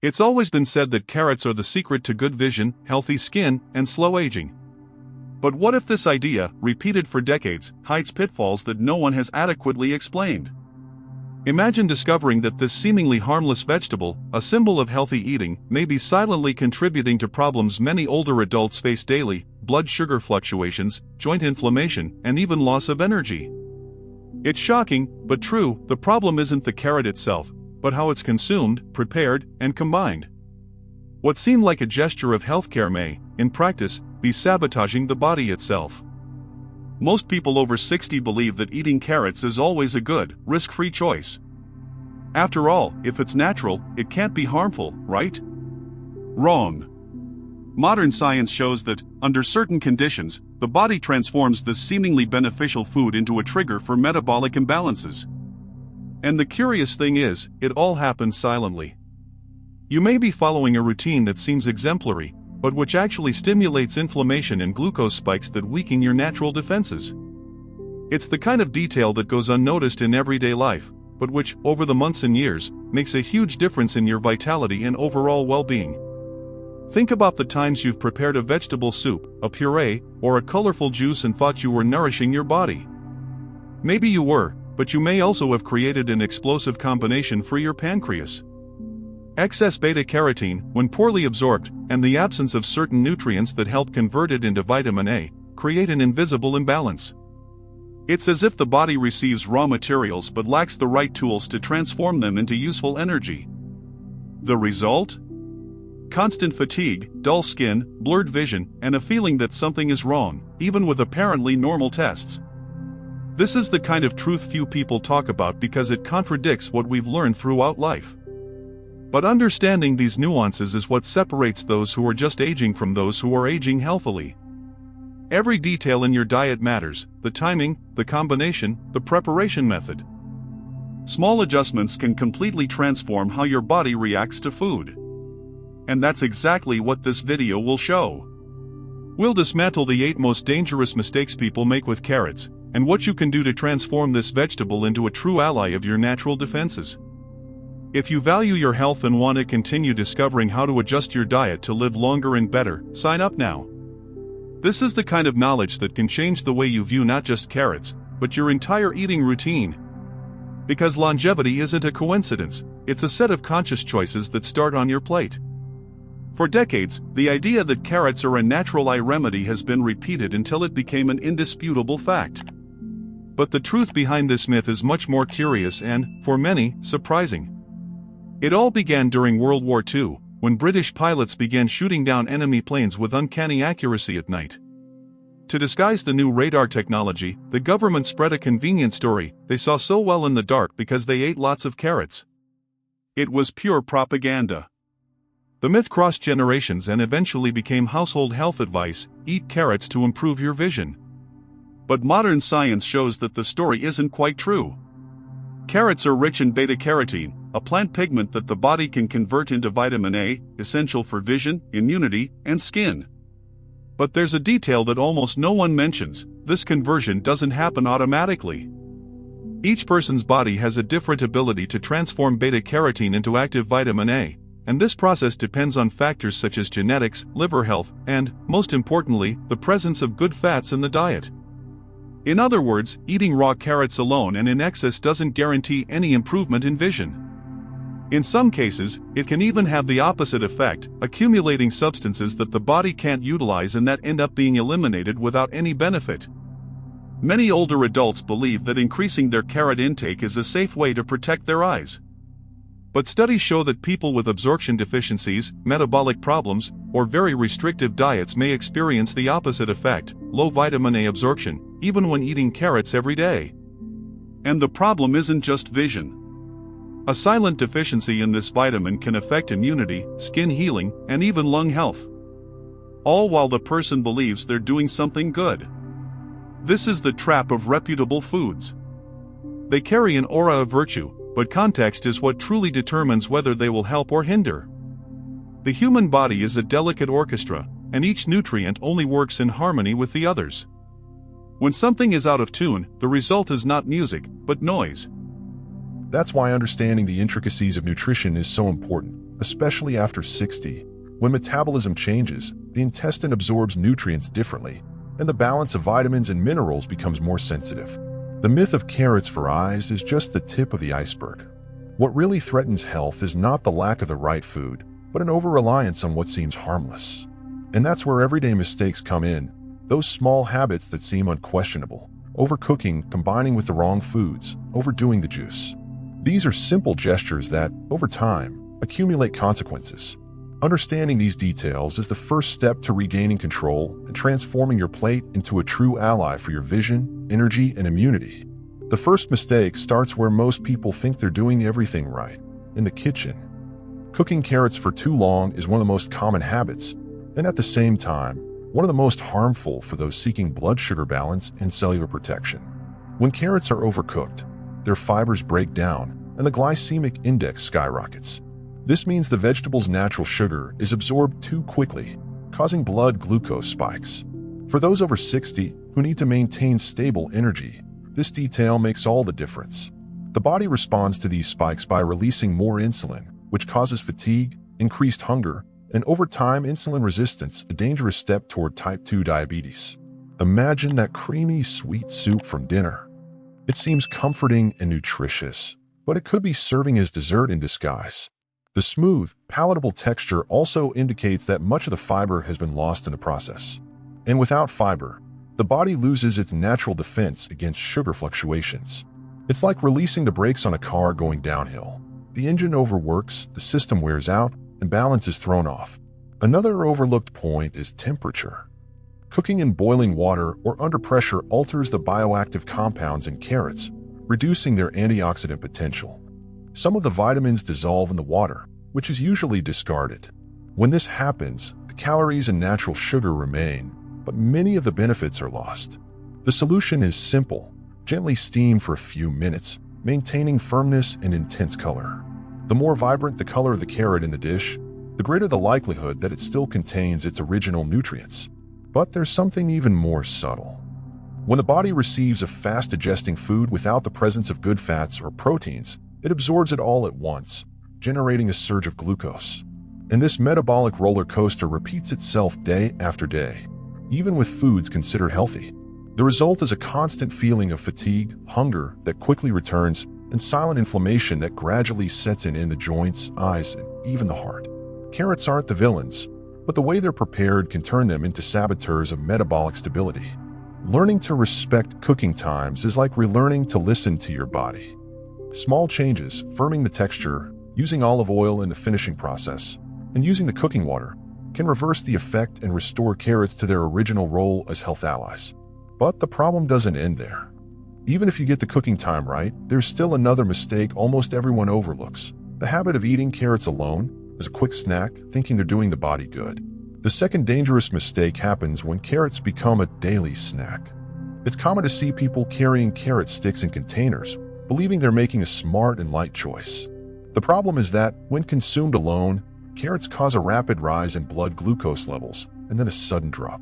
It's always been said that carrots are the secret to good vision, healthy skin, and slow aging. But what if this idea, repeated for decades, hides pitfalls that no one has adequately explained? Imagine discovering that this seemingly harmless vegetable, a symbol of healthy eating, may be silently contributing to problems many older adults face daily: blood sugar fluctuations, joint inflammation, and even loss of energy. It's shocking, but true. The problem isn't the carrot itself, but how it's consumed, prepared, and combined. What seemed like a gesture of healthcare may, in practice, be sabotaging the body itself. Most people over 60 believe that eating carrots is always a good, risk-free choice. After all, if it's natural, it can't be harmful, right? Wrong. Modern science shows that, under certain conditions, the body transforms this seemingly beneficial food into a trigger for metabolic imbalances. And the curious thing is, it all happens silently. You may be following a routine that seems exemplary, but which actually stimulates inflammation and glucose spikes that weaken your natural defenses. It's the kind of detail that goes unnoticed in everyday life, but which, over the months and years, makes a huge difference in your vitality and overall well-being. Think about the times you've prepared a vegetable soup, a puree, or a colorful juice and thought you were nourishing your body. Maybe you were, but you may also have created an explosive combination for your pancreas. Excess beta-carotene, when poorly absorbed, and the absence of certain nutrients that help convert it into vitamin A, create an invisible imbalance. It's as if the body receives raw materials but lacks the right tools to transform them into useful energy. The result? Constant fatigue, dull skin, blurred vision, and a feeling that something is wrong, even with apparently normal tests. This is the kind of truth few people talk about because it contradicts what we've learned throughout life. But understanding these nuances is what separates those who are just aging from those who are aging healthily. Every detail in your diet matters: the timing, the combination, the preparation method. Small adjustments can completely transform how your body reacts to food. And that's exactly what this video will show. We'll dismantle the 8 most dangerous mistakes people make with carrots, and what you can do to transform this vegetable into a true ally of your natural defenses. If you value your health and want to continue discovering how to adjust your diet to live longer and better, sign up now. This is the kind of knowledge that can change the way you view not just carrots, but your entire eating routine. Because longevity isn't a coincidence, it's a set of conscious choices that start on your plate. For decades, the idea that carrots are a natural eye remedy has been repeated until it became an indisputable fact. But the truth behind this myth is much more curious and, for many, surprising. It all began during World War II, when British pilots began shooting down enemy planes with uncanny accuracy at night. To disguise the new radar technology, the government spread a convenient story: they saw so well in the dark because they ate lots of carrots. It was pure propaganda. The myth crossed generations and eventually became household health advice: eat carrots to improve your vision. But modern science shows that the story isn't quite true. Carrots are rich in beta-carotene, a plant pigment that the body can convert into vitamin A, essential for vision, immunity, and skin. But there's a detail that almost no one mentions: this conversion doesn't happen automatically. Each person's body has a different ability to transform beta-carotene into active vitamin A, and this process depends on factors such as genetics, liver health, and, most importantly, the presence of good fats in the diet. In other words, eating raw carrots alone and in excess doesn't guarantee any improvement in vision. In some cases, it can even have the opposite effect, accumulating substances that the body can't utilize and that end up being eliminated without any benefit. Many older adults believe that increasing their carrot intake is a safe way to protect their eyes. But studies show that people with absorption deficiencies, metabolic problems, or very restrictive diets may experience the opposite effect: low vitamin A absorption, even when eating carrots every day. And the problem isn't just vision. A silent deficiency in this vitamin can affect immunity, skin healing, and even lung health. All while the person believes they're doing something good. This is the trap of reputable foods. They carry an aura of virtue, but context is what truly determines whether they will help or hinder. The human body is a delicate orchestra, and each nutrient only works in harmony with the others. When something is out of tune, the result is not music, but noise. That's why understanding the intricacies of nutrition is so important. especially after 60. When metabolism changes, the intestine absorbs nutrients differently, and the balance of vitamins and minerals becomes more sensitive. The myth of carrots for eyes is just the tip of the iceberg. What really threatens health is not the lack of the right food, but an over-reliance on what seems harmless. And that's where everyday mistakes come in, those small habits that seem unquestionable. Overcooking, combining with the wrong foods, overdoing the juice. These are simple gestures that, over time, accumulate consequences. Understanding these details is the first step to regaining control and transforming your plate into a true ally for your vision, energy, and immunity. The first mistake starts where most people think they're doing everything right, in the kitchen. Cooking carrots for too long is one of the most common habits, and at the same time, one of the most harmful for those seeking blood sugar balance and cellular protection. When carrots are overcooked, their fibers break down and the glycemic index skyrockets. This means the vegetable's natural sugar is absorbed too quickly, causing blood glucose spikes. For those over 60 who need to maintain stable energy, this detail makes all the difference. The body responds to these spikes by releasing more insulin, which causes fatigue, increased hunger, and over time insulin resistance, a dangerous step toward type 2 diabetes. Imagine that creamy, sweet soup from dinner. It seems comforting and nutritious, but it could be serving as dessert in disguise. The smooth, palatable texture also indicates that much of the fiber has been lost in the process. And without fiber, the body loses its natural defense against sugar fluctuations. It's like releasing the brakes on a car going downhill. The engine overworks, the system wears out, and balance is thrown off. Another overlooked point is temperature. Cooking in boiling water or under pressure alters the bioactive compounds in carrots, reducing their antioxidant potential. Some of the vitamins dissolve in the water, which is usually discarded. When this happens, the calories and natural sugar remain, but many of the benefits are lost. The solution is simple. Gently steam for a few minutes, maintaining firmness and intense color. The more vibrant the color of the carrot in the dish, the greater the likelihood that it still contains its original nutrients. But there's something even more subtle. When the body receives a fast-digesting food without the presence of good fats or proteins, it absorbs it all at once, generating a surge of glucose. And this metabolic roller coaster repeats itself day after day, even with foods considered healthy. The result is a constant feeling of fatigue, hunger that quickly returns, and silent inflammation that gradually sets in the joints, eyes, and even the heart. Carrots aren't the villains, but the way they're prepared can turn them into saboteurs of metabolic stability. Learning to respect cooking times is like relearning to listen to your body. Small changes, firming the texture, using olive oil in the finishing process, and using the cooking water, can reverse the effect and restore carrots to their original role as health allies. But the problem doesn't end there. Even if you get the cooking time right, there's still another mistake almost everyone overlooks: the habit of eating carrots alone, as a quick snack, thinking they're doing the body good. The second dangerous mistake happens when carrots become a daily snack. It's common to see people carrying carrot sticks in containers, believing they're making a smart and light choice. The problem is that, when consumed alone, carrots cause a rapid rise in blood glucose levels, and then a sudden drop.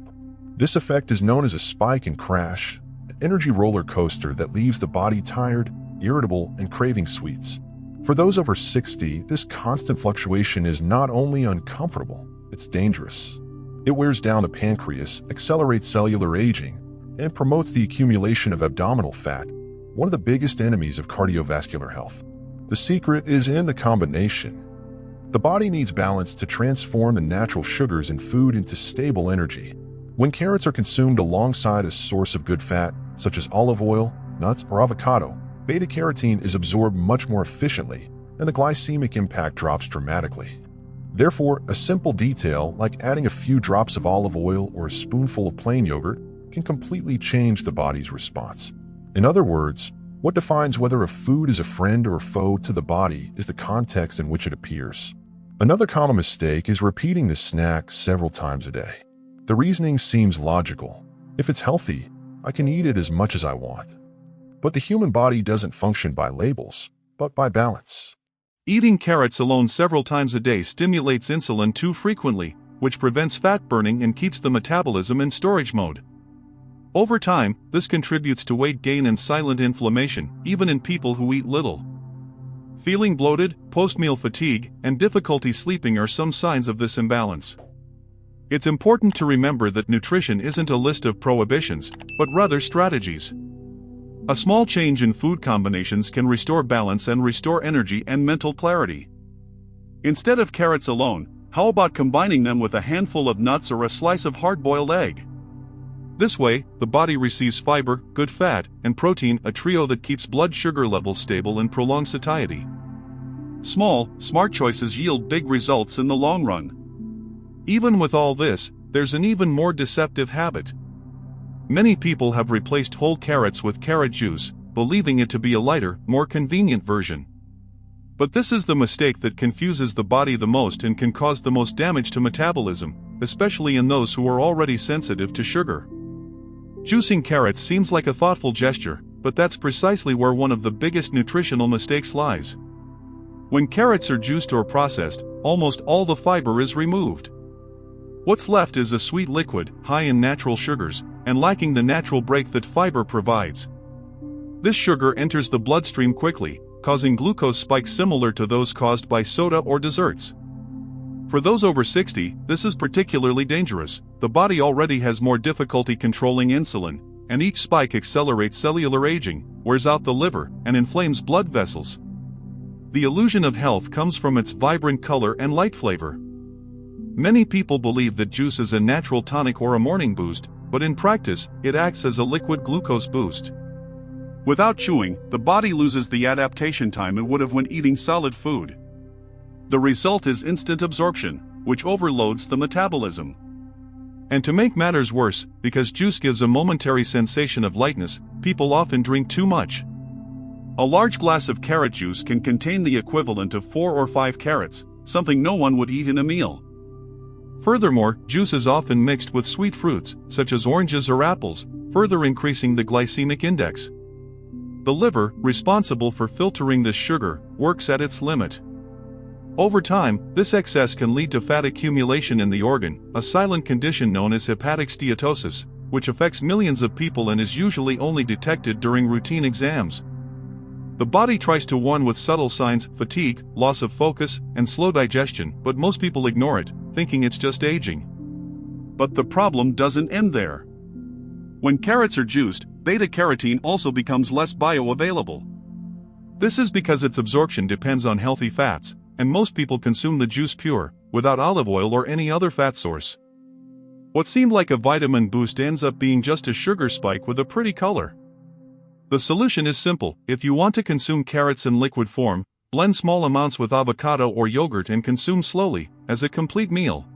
This effect is known as a spike and crash, an energy roller coaster that leaves the body tired, irritable, and craving sweets. For those over 60, this constant fluctuation is not only uncomfortable, it's dangerous. It wears down the pancreas, accelerates cellular aging, and promotes the accumulation of abdominal fat, one of the biggest enemies of cardiovascular health. The secret is in the combination. The body needs balance to transform the natural sugars in food into stable energy. When carrots are consumed alongside a source of good fat, such as olive oil, nuts, or avocado, beta-carotene is absorbed much more efficiently, and the glycemic impact drops dramatically. Therefore, a simple detail like adding a few drops of olive oil or a spoonful of plain yogurt can completely change the body's response. In other words, what defines whether a food is a friend or a foe to the body is the context in which it appears. Another common mistake is repeating the snack several times a day. The reasoning seems logical. If it's healthy, I can eat it as much as I want. But the human body doesn't function by labels, but by balance. Eating carrots alone several times a day stimulates insulin too frequently, which prevents fat burning and keeps the metabolism in storage mode. Over time, this contributes to weight gain and silent inflammation, even in people who eat little. Feeling bloated, post-meal fatigue, and difficulty sleeping are some signs of this imbalance. It's important to remember that nutrition isn't a list of prohibitions, but rather strategies. A small change in food combinations can restore balance and restore energy and mental clarity. Instead of carrots alone, how about combining them with a handful of nuts or a slice of hard-boiled egg? This way, the body receives fiber, good fat, and protein, a trio that keeps blood sugar levels stable and prolongs satiety. Small, smart choices yield big results in the long run. Even with all this, there's an even more deceptive habit. Many people have replaced whole carrots with carrot juice, believing it to be a lighter, more convenient version. But this is the mistake that confuses the body the most and can cause the most damage to metabolism, especially in those who are already sensitive to sugar. Juicing carrots seems like a thoughtful gesture, but that's precisely where one of the biggest nutritional mistakes lies. When carrots are juiced or processed, almost all the fiber is removed. What's left is a sweet liquid, high in natural sugars, and lacking the natural break that fiber provides. This sugar enters the bloodstream quickly, causing glucose spikes similar to those caused by soda or desserts. For those over 60, this is particularly dangerous. The body already has more difficulty controlling insulin, and each spike accelerates cellular aging, wears out the liver, and inflames blood vessels. The illusion of health comes from its vibrant color and light flavor. Many people believe that juice is a natural tonic or a morning boost, but in practice, it acts as a liquid glucose boost. Without chewing, the body loses the adaptation time it would have when eating solid food. The result is instant absorption, which overloads the metabolism. And to make matters worse, because juice gives a momentary sensation of lightness, people often drink too much. A large glass of carrot juice can contain the equivalent of 4 or 5 carrots, something no one would eat in a meal. Furthermore, juice is often mixed with sweet fruits, such as oranges or apples, further increasing the glycemic index. The liver, responsible for filtering this sugar, works at its limit. Over time, this excess can lead to fat accumulation in the organ, a silent condition known as hepatic steatosis, which affects millions of people and is usually only detected during routine exams. The body tries to warn with subtle signs: fatigue, loss of focus, and slow digestion, but most people ignore it, thinking it's just aging. But the problem doesn't end there. When carrots are juiced, beta-carotene also becomes less bioavailable. This is because its absorption depends on healthy fats, and most people consume the juice pure, without olive oil or any other fat source. What seemed like a vitamin boost ends up being just a sugar spike with a pretty color. The solution is simple: if you want to consume carrots in liquid form, blend small amounts with avocado or yogurt and consume slowly, as a complete meal.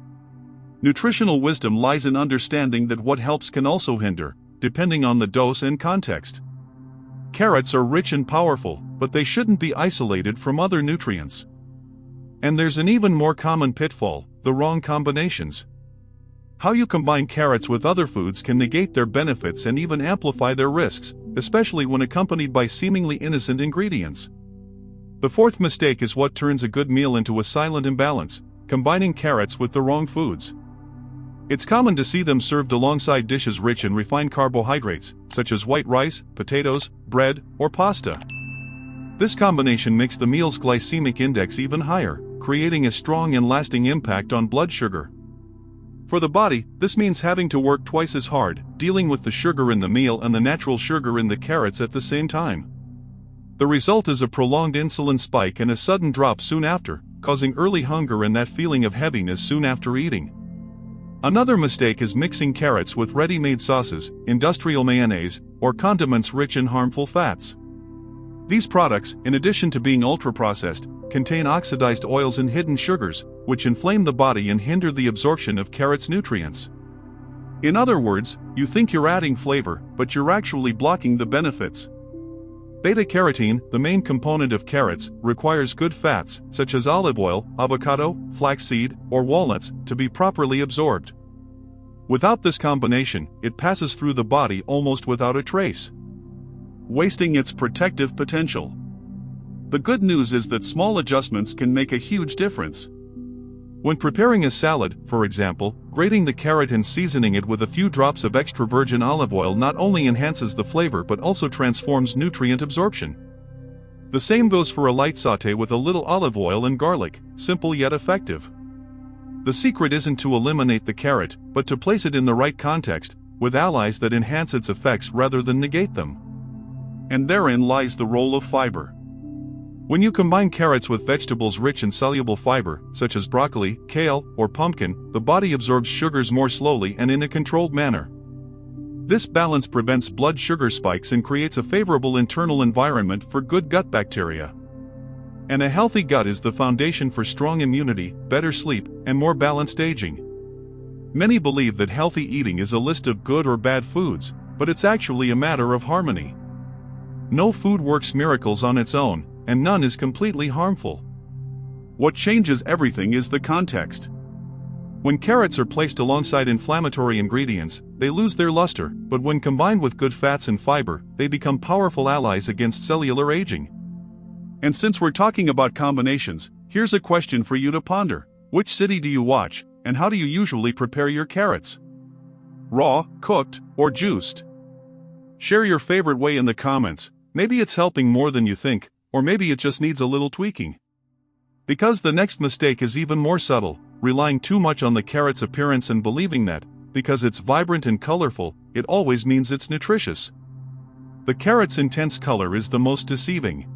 Nutritional wisdom lies in understanding that what helps can also hinder, depending on the dose and context. Carrots are rich and powerful, but they shouldn't be isolated from other nutrients. And there's an even more common pitfall: the wrong combinations. How you combine carrots with other foods can negate their benefits and even amplify their risks, especially when accompanied by seemingly innocent ingredients. The fourth mistake is what turns a good meal into a silent imbalance: combining carrots with the wrong foods. It's common to see them served alongside dishes rich in refined carbohydrates, such as white rice, potatoes, bread, or pasta. This combination makes the meal's glycemic index even higher, creating a strong and lasting impact on blood sugar. For the body, this means having to work twice as hard, dealing with the sugar in the meal and the natural sugar in the carrots at the same time. The result is a prolonged insulin spike and a sudden drop soon after, causing early hunger and that feeling of heaviness soon after eating. Another mistake is mixing carrots with ready-made sauces, industrial mayonnaise, or condiments rich in harmful fats. These products, in addition to being ultra-processed, contain oxidized oils and hidden sugars, which inflame the body and hinder the absorption of carrots' nutrients. In other words, you think you're adding flavor, but you're actually blocking the benefits. Beta-carotene, the main component of carrots, requires good fats, such as olive oil, avocado, flaxseed, or walnuts, to be properly absorbed. Without this combination, it passes through the body almost without a trace, wasting its protective potential. The good news is that small adjustments can make a huge difference. When preparing a salad, for example, grating the carrot and seasoning it with a few drops of extra virgin olive oil not only enhances the flavor but also transforms nutrient absorption. The same goes for a light sauté with a little olive oil and garlic, simple yet effective. The secret isn't to eliminate the carrot, but to place it in the right context, with allies that enhance its effects rather than negate them. And therein lies the role of fiber. When you combine carrots with vegetables rich in soluble fiber, such as broccoli, kale, or pumpkin, the body absorbs sugars more slowly and in a controlled manner. This balance prevents blood sugar spikes and creates a favorable internal environment for good gut bacteria. And a healthy gut is the foundation for strong immunity, better sleep, and more balanced aging. Many believe that healthy eating is a list of good or bad foods, but it's actually a matter of harmony. No food works miracles on its own, and none is completely harmful. What changes everything is the context. When carrots are placed alongside inflammatory ingredients, they lose their luster, but when combined with good fats and fiber, they become powerful allies against cellular aging. And since we're talking about combinations, here's a question for you to ponder. Which city do you watch, and how do you usually prepare your carrots? Raw, cooked, or juiced? Share your favorite way in the comments. Maybe it's helping more than you think, or maybe it just needs a little tweaking. Because the next mistake is even more subtle, relying too much on the carrot's appearance and believing that, because it's vibrant and colorful, it always means it's nutritious. The carrot's intense color is the most deceiving.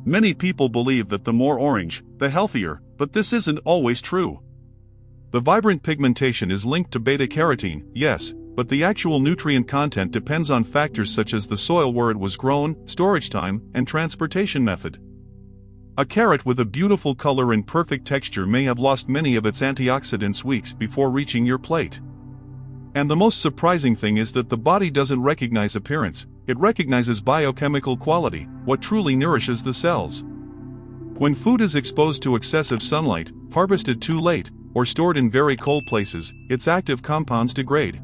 Many people believe that the more orange, the healthier, but this isn't always true. The vibrant pigmentation is linked to beta-carotene, yes, but the actual nutrient content depends on factors such as the soil where it was grown, storage time, and transportation method. A carrot with a beautiful color and perfect texture may have lost many of its antioxidants weeks before reaching your plate. And the most surprising thing is that the body doesn't recognize appearance, it recognizes biochemical quality, what truly nourishes the cells. When food is exposed to excessive sunlight, harvested too late, or stored in very cold places, its active compounds degrade.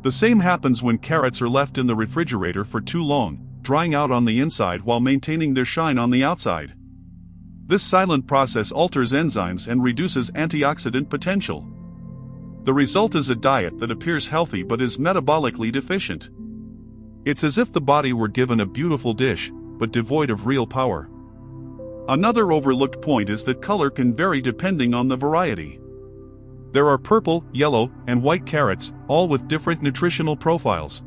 The same happens when carrots are left in the refrigerator for too long, drying out on the inside while maintaining their shine on the outside. This silent process alters enzymes and reduces antioxidant potential. The result is a diet that appears healthy but is metabolically deficient. It's as if the body were given a beautiful dish, but devoid of real power. Another overlooked point is that color can vary depending on the variety. There are purple, yellow, and white carrots, all with different nutritional profiles.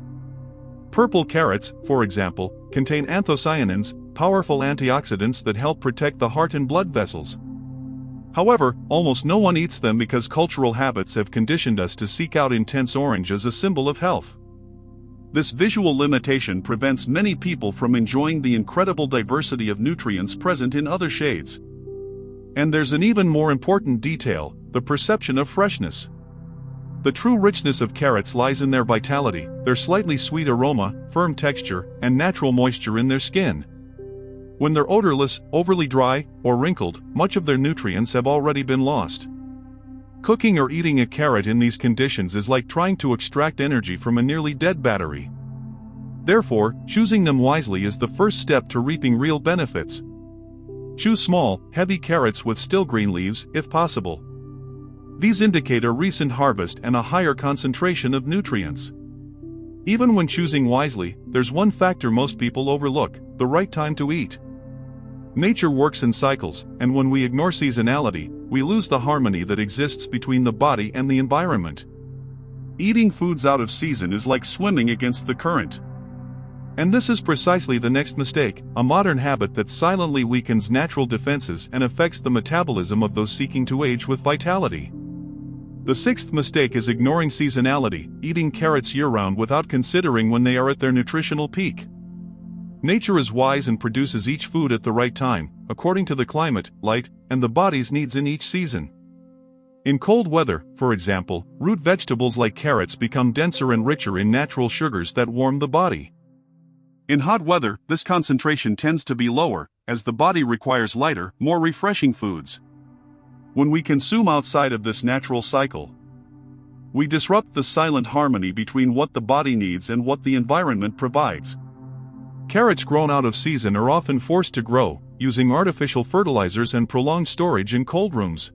Purple carrots, for example, contain anthocyanins, powerful antioxidants that help protect the heart and blood vessels. However, almost no one eats them because cultural habits have conditioned us to seek out intense orange as a symbol of health. This visual limitation prevents many people from enjoying the incredible diversity of nutrients present in other shades. And there's an even more important detail, the perception of freshness. The true richness of carrots lies in their vitality, their slightly sweet aroma, firm texture, and natural moisture in their skin. When they're odorless, overly dry, or wrinkled, much of their nutrients have already been lost. Cooking or eating a carrot in these conditions is like trying to extract energy from a nearly dead battery. Therefore, choosing them wisely is the first step to reaping real benefits. Choose small, heavy carrots with still green leaves, if possible. These indicate a recent harvest and a higher concentration of nutrients. Even when choosing wisely, there's one factor most people overlook: the right time to eat. Nature works in cycles, and when we ignore seasonality, we lose the harmony that exists between the body and the environment. Eating foods out of season is like swimming against the current. And this is precisely the next mistake, a modern habit that silently weakens natural defenses and affects the metabolism of those seeking to age with vitality. The sixth mistake is ignoring seasonality, eating carrots year-round without considering when they are at their nutritional peak. Nature is wise and produces each food at the right time, according to the climate, light, and the body's needs in each season. In cold weather, for example, root vegetables like carrots become denser and richer in natural sugars that warm the body. In hot weather, this concentration tends to be lower, as the body requires lighter, more refreshing foods. When we consume outside of this natural cycle, we disrupt the silent harmony between what the body needs and what the environment provides. Carrots grown out of season are often forced to grow, using artificial fertilizers and prolonged storage in cold rooms.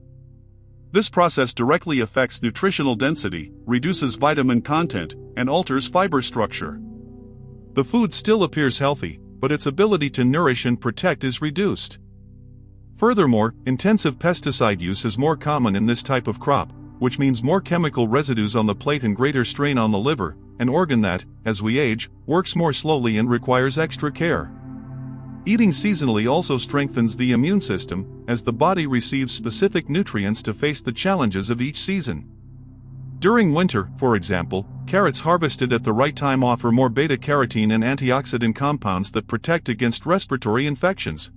This process directly affects nutritional density, reduces vitamin content, and alters fiber structure. The food still appears healthy, but its ability to nourish and protect is reduced. Furthermore, intensive pesticide use is more common in this type of crop, which means more chemical residues on the plate and greater strain on the liver, an organ that, as we age, works more slowly and requires extra care. Eating seasonally also strengthens the immune system, as the body receives specific nutrients to face the challenges of each season. During winter, for example, carrots harvested at the right time offer more beta-carotene and antioxidant compounds that protect against respiratory infections.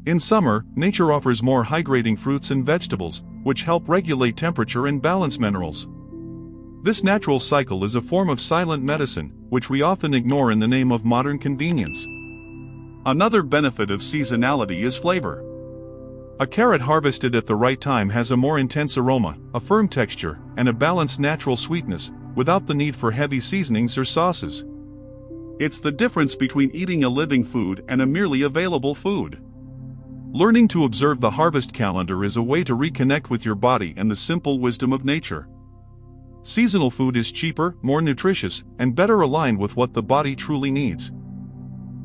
In summer, nature offers more hydrating fruits and vegetables, which help regulate temperature and balance minerals. This natural cycle is a form of silent medicine, which we often ignore in the name of modern convenience. Another benefit of seasonality is flavor. A carrot harvested at the right time has a more intense aroma, a firm texture, and a balanced natural sweetness, without the need for heavy seasonings or sauces. It's the difference between eating a living food and a merely available food. Learning to observe the harvest calendar is a way to reconnect with your body and the simple wisdom of nature. Seasonal food is cheaper, more nutritious, and better aligned with what the body truly needs.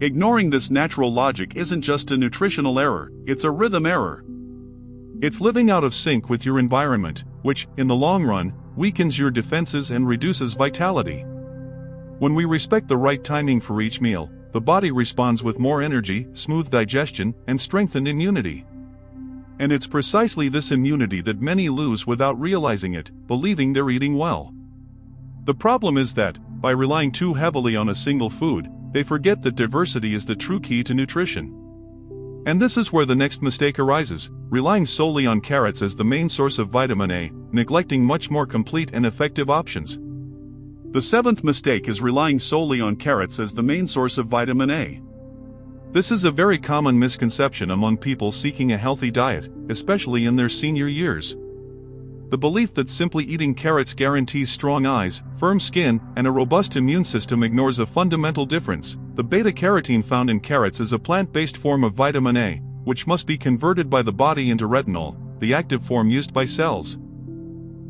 Ignoring this natural logic isn't just a nutritional error, it's a rhythm error. It's living out of sync with your environment, which, in the long run, weakens your defenses and reduces vitality. When we respect the right timing for each meal, the body responds with more energy, smooth digestion, and strengthened immunity. And it's precisely this immunity that many lose without realizing it, believing they're eating well. The problem is that, by relying too heavily on a single food, they forget that diversity is the true key to nutrition. And this is where the next mistake arises, relying solely on carrots as the main source of vitamin A, neglecting much more complete and effective options. The seventh mistake is relying solely on carrots as the main source of vitamin A. This is a very common misconception among people seeking a healthy diet, especially in their senior years. The belief that simply eating carrots guarantees strong eyes, firm skin, and a robust immune system ignores a fundamental difference. The beta-carotene found in carrots is a plant-based form of vitamin A, which must be converted by the body into retinol, the active form used by cells.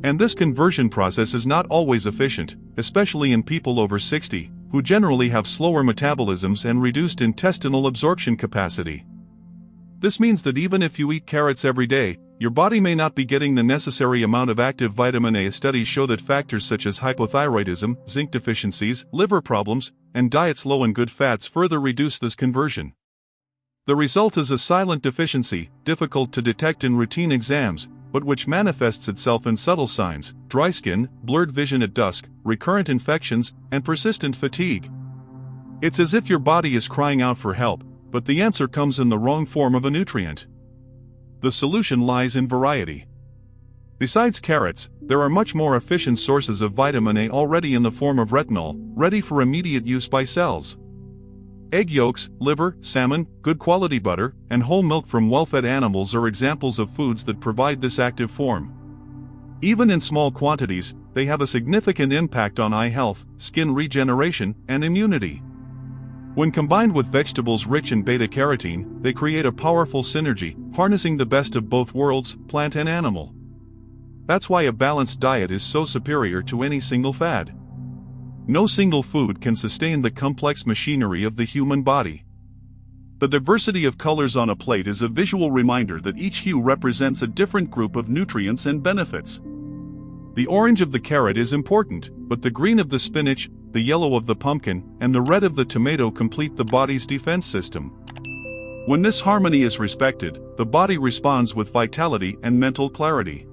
And this conversion process is not always efficient, especially in people over 60, who generally have slower metabolisms and reduced intestinal absorption capacity. This means that even if you eat carrots every day, your body may not be getting the necessary amount of active vitamin A. Studies show that factors such as hypothyroidism, zinc deficiencies, liver problems, and diets low in good fats further reduce this conversion. The result is a silent deficiency, difficult to detect in routine exams, but which manifests itself in subtle signs: dry skin, blurred vision at dusk, recurrent infections, and persistent fatigue. It's as if your body is crying out for help, but the answer comes in the wrong form of a nutrient. The solution lies in variety. Besides carrots, there are much more efficient sources of vitamin A already in the form of retinol, ready for immediate use by cells. Egg yolks, liver, salmon, good quality butter, and whole milk from well-fed animals are examples of foods that provide this active form. Even in small quantities, they have a significant impact on eye health, skin regeneration, and immunity. When combined with vegetables rich in beta-carotene, they create a powerful synergy, harnessing the best of both worlds, plant and animal. That's why a balanced diet is so superior to any single fad. No single food can sustain the complex machinery of the human body. The diversity of colors on a plate is a visual reminder that each hue represents a different group of nutrients and benefits. The orange of the carrot is important, but the green of the spinach, the yellow of the pumpkin, and the red of the tomato complete the body's defense system. When this harmony is respected, the body responds with vitality and mental clarity.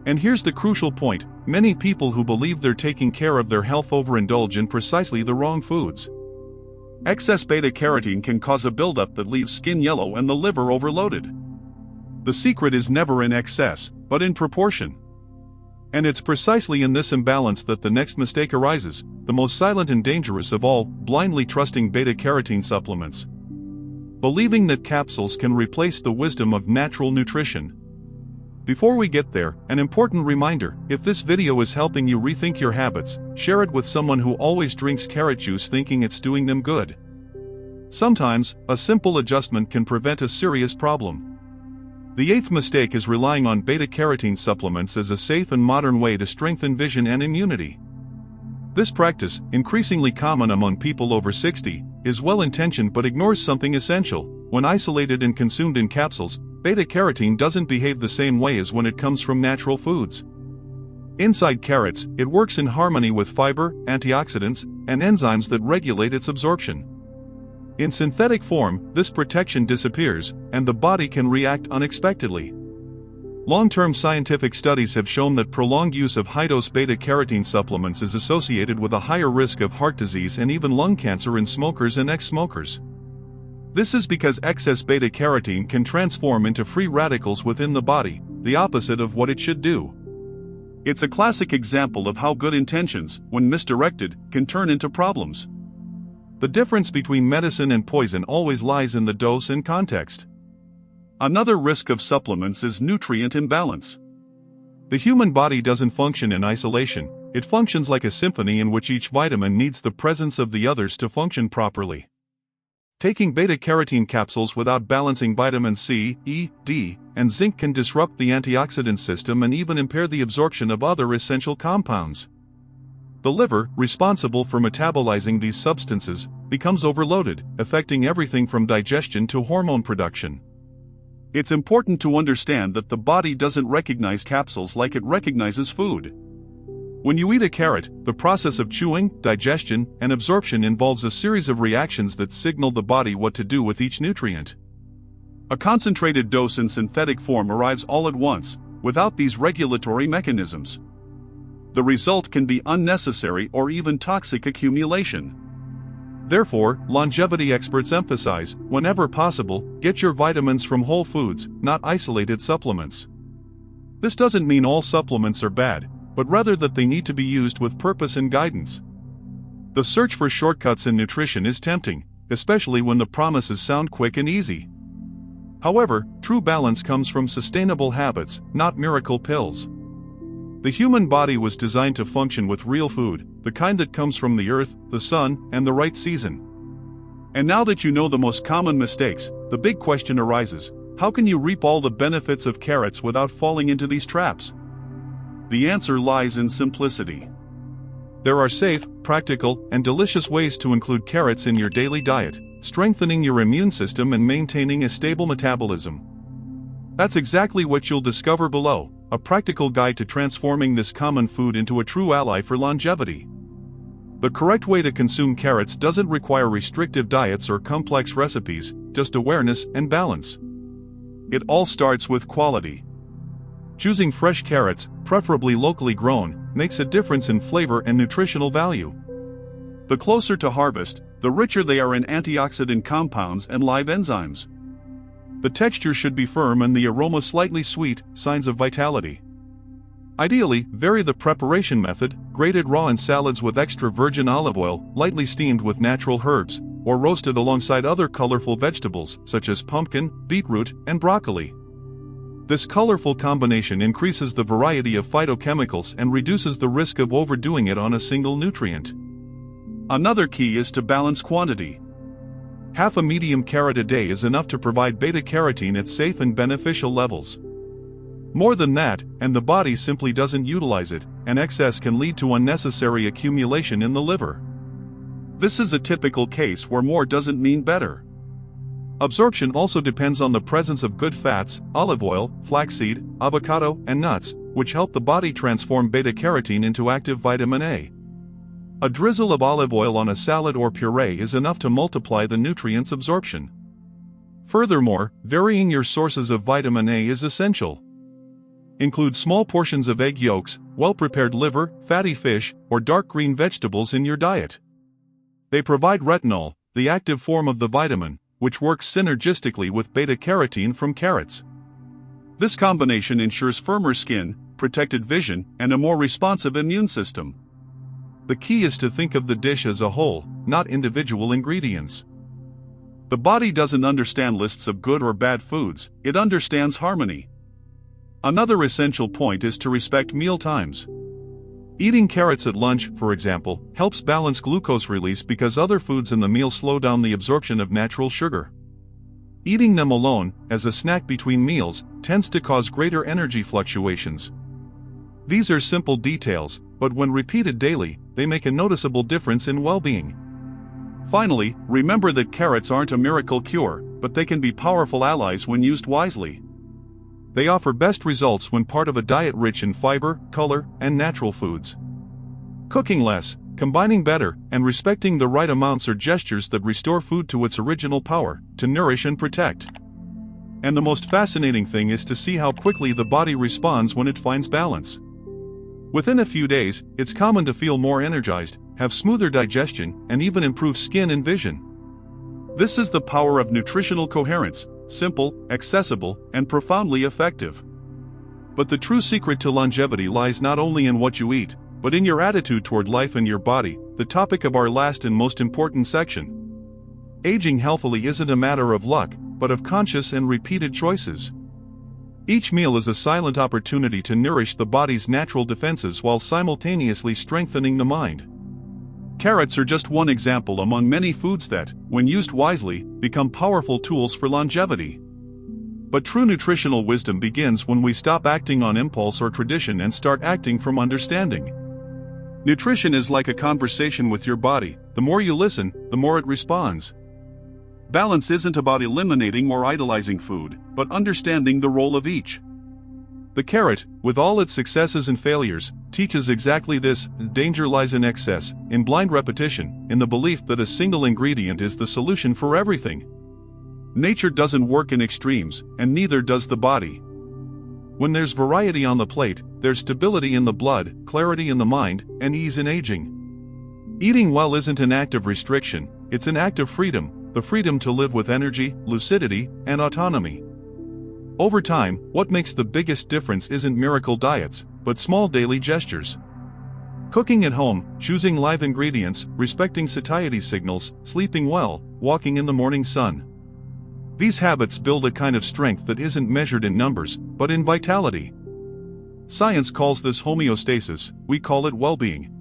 And here's the crucial point: many people who believe they're taking care of their health overindulge in precisely the wrong foods. Excess beta-carotene can cause a buildup that leaves skin yellow and the liver overloaded. The secret is never in excess, but in proportion. And it's precisely in this imbalance that the next mistake arises, the most silent and dangerous of all: blindly trusting beta-carotene supplements. Believing that capsules can replace the wisdom of natural nutrition. Before we get there, an important reminder: if this video is helping you rethink your habits, share it with someone who always drinks carrot juice thinking it's doing them good. Sometimes, a simple adjustment can prevent a serious problem. The eighth mistake is relying on beta-carotene supplements as a safe and modern way to strengthen vision and immunity. This practice, increasingly common among people over 60, is well-intentioned but ignores something essential. When isolated and consumed in capsules, beta-carotene doesn't behave the same way as when it comes from natural foods. Inside carrots, it works in harmony with fiber, antioxidants, and enzymes that regulate its absorption. In synthetic form, this protection disappears, and the body can react unexpectedly. Long-term scientific studies have shown that prolonged use of high-dose beta-carotene supplements is associated with a higher risk of heart disease and even lung cancer in smokers and ex-smokers. This is because excess beta-carotene can transform into free radicals within the body, the opposite of what it should do. It's a classic example of how good intentions, when misdirected, can turn into problems. The difference between medicine and poison always lies in the dose and context. Another risk of supplements is nutrient imbalance. The human body doesn't function in isolation, it functions like a symphony in which each vitamin needs the presence of the others to function properly. Taking beta-carotene capsules without balancing vitamins C, E, D, and zinc can disrupt the antioxidant system and even impair the absorption of other essential compounds. The liver, responsible for metabolizing these substances, becomes overloaded, affecting everything from digestion to hormone production. It's important to understand that the body doesn't recognize capsules like it recognizes food. When you eat a carrot, the process of chewing, digestion, and absorption involves a series of reactions that signal the body what to do with each nutrient. A concentrated dose in synthetic form arrives all at once, without these regulatory mechanisms. The result can be unnecessary or even toxic accumulation. Therefore, longevity experts emphasize, whenever possible, get your vitamins from whole foods, not isolated supplements. This doesn't mean all supplements are bad, but rather that they need to be used with purpose and guidance. The search for shortcuts in nutrition is tempting, especially when the promises sound quick and easy. However, true balance comes from sustainable habits, not miracle pills. The human body was designed to function with real food, the kind that comes from the earth, the sun, and the right season. And now that you know the most common mistakes, the big question arises: how can you reap all the benefits of carrots without falling into these traps? The answer lies in simplicity. There are safe, practical, and delicious ways to include carrots in your daily diet, strengthening your immune system and maintaining a stable metabolism. That's exactly what you'll discover below, a practical guide to transforming this common food into a true ally for longevity. The correct way to consume carrots doesn't require restrictive diets or complex recipes, just awareness and balance. It all starts with quality. Choosing fresh carrots, preferably locally grown, makes a difference in flavor and nutritional value. The closer to harvest, the richer they are in antioxidant compounds and live enzymes. The texture should be firm and the aroma slightly sweet, signs of vitality. Ideally, vary the preparation method, grated raw in salads with extra virgin olive oil, lightly steamed with natural herbs, or roasted alongside other colorful vegetables, such as pumpkin, beetroot, and broccoli. This colorful combination increases the variety of phytochemicals and reduces the risk of overdoing it on a single nutrient. Another key is to balance quantity. Half a medium carrot a day is enough to provide beta-carotene at safe and beneficial levels. More than that, and the body simply doesn't utilize it, and excess can lead to unnecessary accumulation in the liver. This is a typical case where more doesn't mean better. Absorption also depends on the presence of good fats, olive oil, flaxseed, avocado, and nuts, which help the body transform beta-carotene into active vitamin A. A drizzle of olive oil on a salad or puree is enough to multiply the nutrients' absorption. Furthermore, varying your sources of vitamin A is essential. Include small portions of egg yolks, well-prepared liver, fatty fish, or dark green vegetables in your diet. They provide retinol, the active form of the vitamin, which works synergistically with beta-carotene from carrots. This combination ensures firmer skin, protected vision, and a more responsive immune system. The key is to think of the dish as a whole, not individual ingredients. The body doesn't understand lists of good or bad foods, it understands harmony. Another essential point is to respect meal times. Eating carrots at lunch, for example, helps balance glucose release because other foods in the meal slow down the absorption of natural sugar. Eating them alone, as a snack between meals, tends to cause greater energy fluctuations. These are simple details, but when repeated daily, they make a noticeable difference in well-being. Finally, remember that carrots aren't a miracle cure, but they can be powerful allies when used wisely. They offer best results when part of a diet rich in fiber, color, and natural foods. Cooking less, combining better, and respecting the right amounts are gestures that restore food to its original power, to nourish and protect. And the most fascinating thing is to see how quickly the body responds when it finds balance. Within a few days, it's common to feel more energized, have smoother digestion, and even improve skin and vision. This is the power of nutritional coherence, simple, accessible, and profoundly effective. But the true secret to longevity lies not only in what you eat, but in your attitude toward life and your body, the topic of our last and most important section. Aging healthily isn't a matter of luck, but of conscious and repeated choices. Each meal is a silent opportunity to nourish the body's natural defenses while simultaneously strengthening the mind. Carrots are just one example among many foods that, when used wisely, become powerful tools for longevity. But true nutritional wisdom begins when we stop acting on impulse or tradition and start acting from understanding. Nutrition is like a conversation with your body. The more you listen, the more it responds. Balance isn't about eliminating or idolizing food, but understanding the role of each. The carrot, with all its successes and failures, teaches exactly this. Danger lies in excess, in blind repetition, in the belief that a single ingredient is the solution for everything. Nature doesn't work in extremes, and neither does the body. When there's variety on the plate, there's stability in the blood, clarity in the mind, and ease in aging. Eating well isn't an act of restriction, it's an act of freedom. The freedom to live with energy, lucidity, and autonomy. Over time, what makes the biggest difference isn't miracle diets, but small daily gestures. Cooking at home, choosing live ingredients, respecting satiety signals, sleeping well, walking in the morning sun. These habits build a kind of strength that isn't measured in numbers, but in vitality. Science calls this homeostasis, we call it well-being.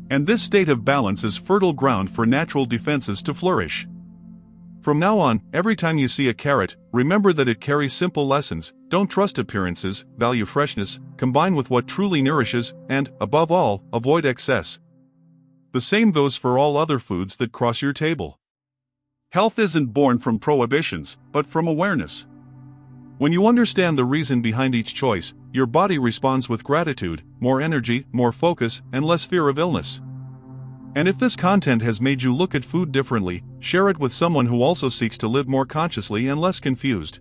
And this state of balance is fertile ground for natural defenses to flourish. From now on, every time you see a carrot, remember that it carries simple lessons. Don't trust appearances, value freshness, combine with what truly nourishes, and, above all, avoid excess. The same goes for all other foods that cross your table. Health isn't born from prohibitions, but from awareness. When you understand the reason behind each choice, your body responds with gratitude, more energy, more focus, and less fear of illness. And if this content has made you look at food differently, share it with someone who also seeks to live more consciously and less confused.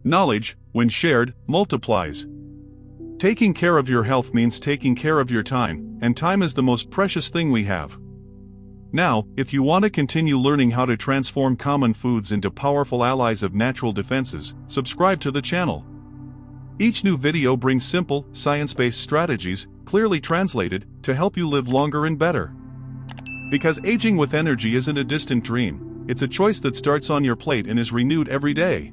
Knowledge, when shared, multiplies. Taking care of your health means taking care of your time, and time is the most precious thing we have. Now, if you want to continue learning how to transform common foods into powerful allies of natural defenses, subscribe to the channel. Each new video brings simple, science-based strategies, clearly translated, to help you live longer and better. Because aging with energy isn't a distant dream, it's a choice that starts on your plate and is renewed every day.